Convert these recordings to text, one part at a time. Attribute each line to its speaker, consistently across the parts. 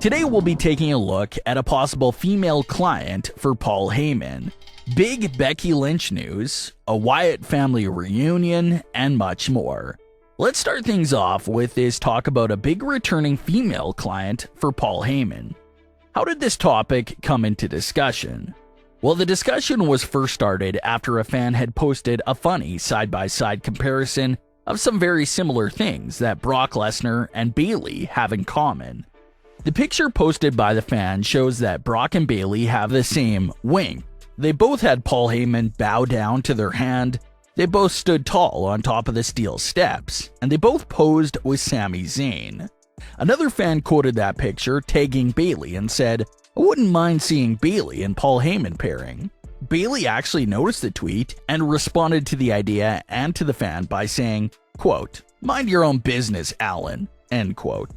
Speaker 1: Today we'll be taking a look at a possible female client for Paul Heyman, big Becky Lynch news, a Wyatt family reunion, and much more. Let's start things off with this talk about a big returning female client for Paul Heyman. How did this topic come into discussion? Well, the discussion was first started after a fan had posted a funny side-by-side comparison of some very similar things that Brock Lesnar and Bayley have in common. The picture posted by the fan shows that Brock and Bayley have the same wink. They both had Paul Heyman bow down to their hand, they both stood tall on top of the steel steps, and they both posed with Sami Zayn. Another fan quoted that picture, tagging Bayley, and said, "I wouldn't mind seeing Bayley and Paul Heyman pairing." Bayley actually noticed the tweet and responded to the idea and to the fan by saying, quote, "Mind your own business, Alan," end quote.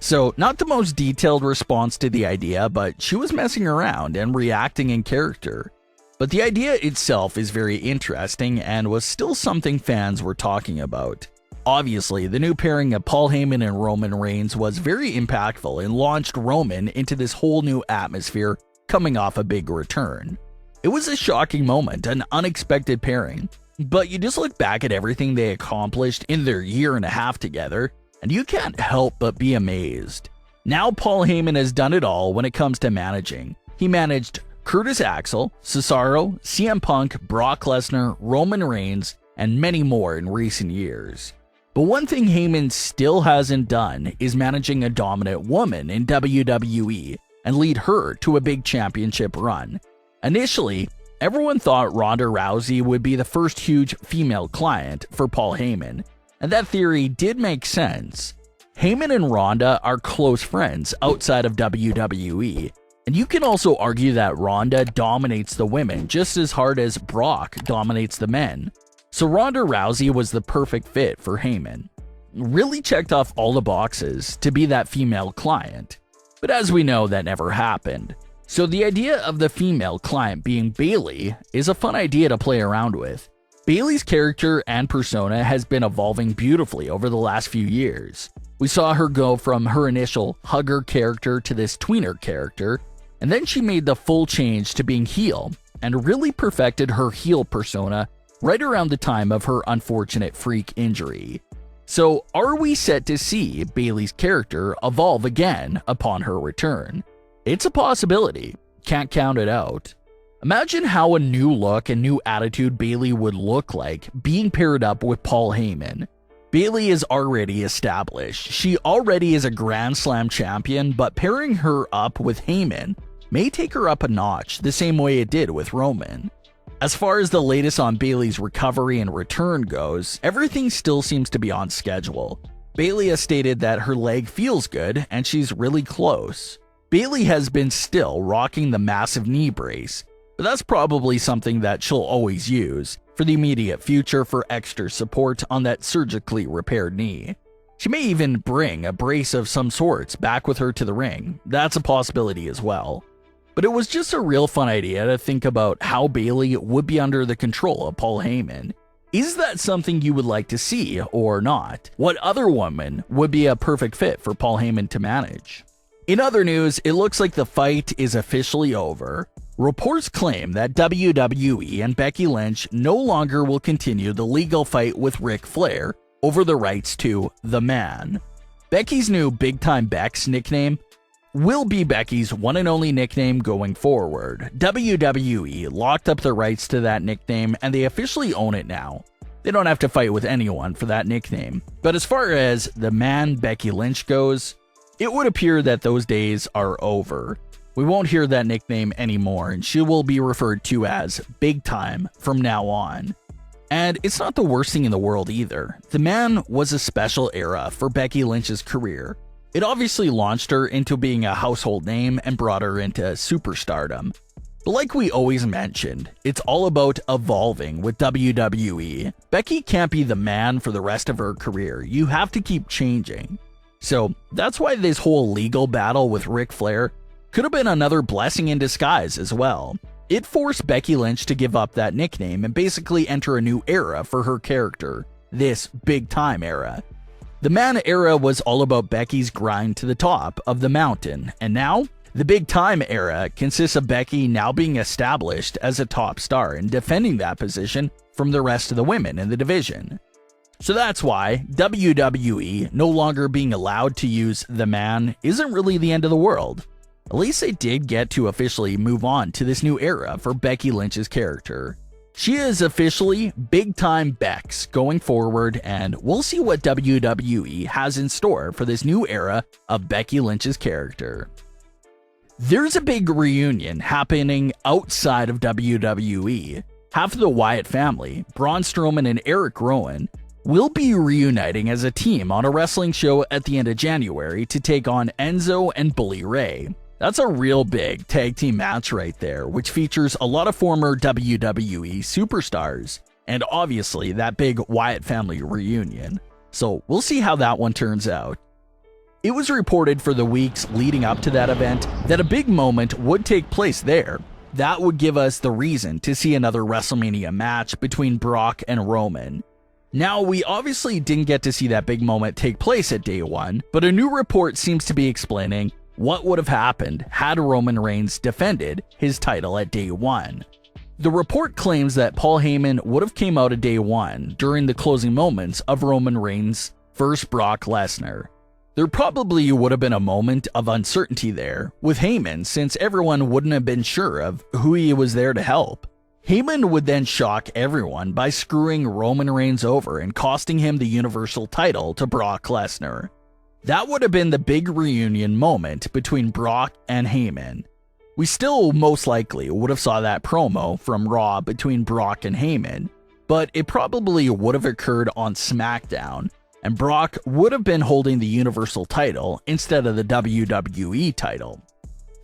Speaker 1: So, not the most detailed response to the idea, but she was messing around and reacting in character. But the idea itself is very interesting and was still something fans were talking about. Obviously, the new pairing of Paul Heyman and Roman Reigns was very impactful and launched Roman into this whole new atmosphere coming off a big return. It was a shocking moment, an unexpected pairing, but you just look back at everything they accomplished in their year and a half together, and you can't help but be amazed. Now Paul Heyman has done it all when it comes to managing. He managed Curtis Axel, Cesaro, CM Punk, Brock Lesnar, Roman Reigns, and many more in recent years. But one thing Heyman still hasn't done is managing a dominant woman in WWE and lead her to a big championship run. Initially, everyone thought Ronda Rousey would be the first huge female client for Paul Heyman, and that theory did make sense. Heyman and Ronda are close friends outside of WWE, and you can also argue that Ronda dominates the women just as hard as Brock dominates the men. So Ronda Rousey was the perfect fit for Heyman. Really checked off all the boxes to be that female client. But as we know, that never happened. So the idea of the female client being Bayley is a fun idea to play around with. Bayley's character and persona has been evolving beautifully over the last few years. We saw her go from her initial hugger character to this tweener character, and then she made the full change to being heel, and really perfected her heel persona right around the time of her unfortunate freak injury. So are we set to see Bayley's character evolve again upon her return? It's a possibility, can't count it out. Imagine how a new look and new attitude Bayley would look like being paired up with Paul Heyman. Bayley is already established. She already is a Grand Slam champion, but pairing her up with Heyman may take her up a notch the same way it did with Roman. As far as the latest on Bayley's recovery and return goes, everything still seems to be on schedule. Bayley has stated that her leg feels good and she's really close. Bayley has been still rocking the massive knee brace, but that's probably something that she'll always use for the immediate future for extra support on that surgically repaired knee. She may even bring a brace of some sorts back with her to the ring. That's a possibility as well. But it was just a real fun idea to think about how Bayley would be under the control of Paul Heyman. Is that something you would like to see or not? What other woman would be a perfect fit for Paul Heyman to manage? In other news, it looks like the fight is officially over. Reports claim that WWE and Becky Lynch no longer will continue the legal fight with Ric Flair over the rights to The Man. Becky's new Big Time Bex nickname will be Becky's one and only nickname going forward. WWE locked up the rights to that nickname and they officially own it now. They don't have to fight with anyone for that nickname. But as far as The Man Becky Lynch goes, it would appear that those days are over. We won't hear that nickname anymore, and she will be referred to as Big Time from now on. And it's not the worst thing in the world either. The Man was a special era for Becky Lynch's career. It obviously launched her into being a household name and brought her into superstardom. But like we always mentioned, it's all about evolving with WWE. Becky can't be the Man for the rest of her career. You have to keep changing. So that's why this whole legal battle with Ric Flair could have been another blessing in disguise as well. It forced Becky Lynch to give up that nickname and basically enter a new era for her character, this big time era. The man era was all about Becky's grind to the top of the mountain, and now, the big time era consists of Becky now being established as a top star and defending that position from the rest of the women in the division. So that's why WWE no longer being allowed to use the man isn't really the end of the world. At least they did get to officially move on to this new era for Becky Lynch's character. She is officially big time Bex going forward, and we'll see what WWE has in store for this new era of Becky Lynch's character. There's a big reunion happening outside of WWE. Half of the Wyatt family, Braun Strowman and Eric Rowan, will be reuniting as a team on a wrestling show at the end of January to take on Enzo and Bully Ray. That's a real big tag team match right there, which features a lot of former WWE superstars, and obviously that big Wyatt family reunion. So we'll see how that one turns out. It was reported for the weeks leading up to that event that a big moment would take place there. That would give us the reason to see another WrestleMania match between Brock and Roman. Now, we obviously didn't get to see that big moment take place at day one, but a new report seems to be explaining what would have happened had Roman Reigns defended his title at day one. The report claims that Paul Heyman would have came out at day one during the closing moments of Roman Reigns versus Brock Lesnar. There probably would have been a moment of uncertainty there with Heyman, since everyone wouldn't have been sure of who he was there to help. Heyman would then shock everyone by screwing Roman Reigns over and costing him the Universal title to Brock Lesnar. That would have been the big reunion moment between Brock and Heyman. We still most likely would have saw that promo from Raw between Brock and Heyman, but it probably would have occurred on SmackDown, and Brock would have been holding the Universal title instead of the WWE title.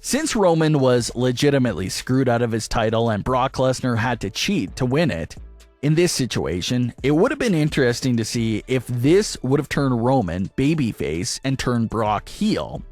Speaker 1: Since Roman was legitimately screwed out of his title and Brock Lesnar had to cheat to win it, in this situation, it would have been interesting to see if this would have turned Roman babyface and turned Brock heel.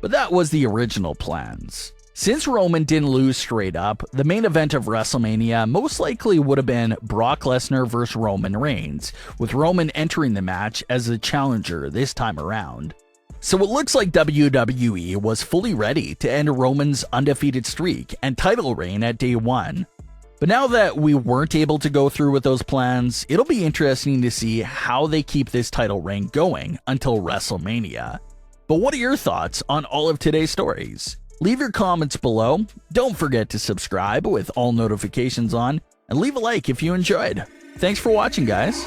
Speaker 1: But that was the original plans. Since Roman didn't lose straight up, the main event of WrestleMania most likely would have been Brock Lesnar vs. Roman Reigns, with Roman entering the match as the challenger this time around. So it looks like WWE was fully ready to end Roman's undefeated streak and title reign at day one. But now that we weren't able to go through with those plans, it'll be interesting to see how they keep this title reign going until WrestleMania. But what are your thoughts on all of today's stories? Leave your comments below, don't forget to subscribe with all notifications on, and leave a like if you enjoyed. Thanks for watching, guys.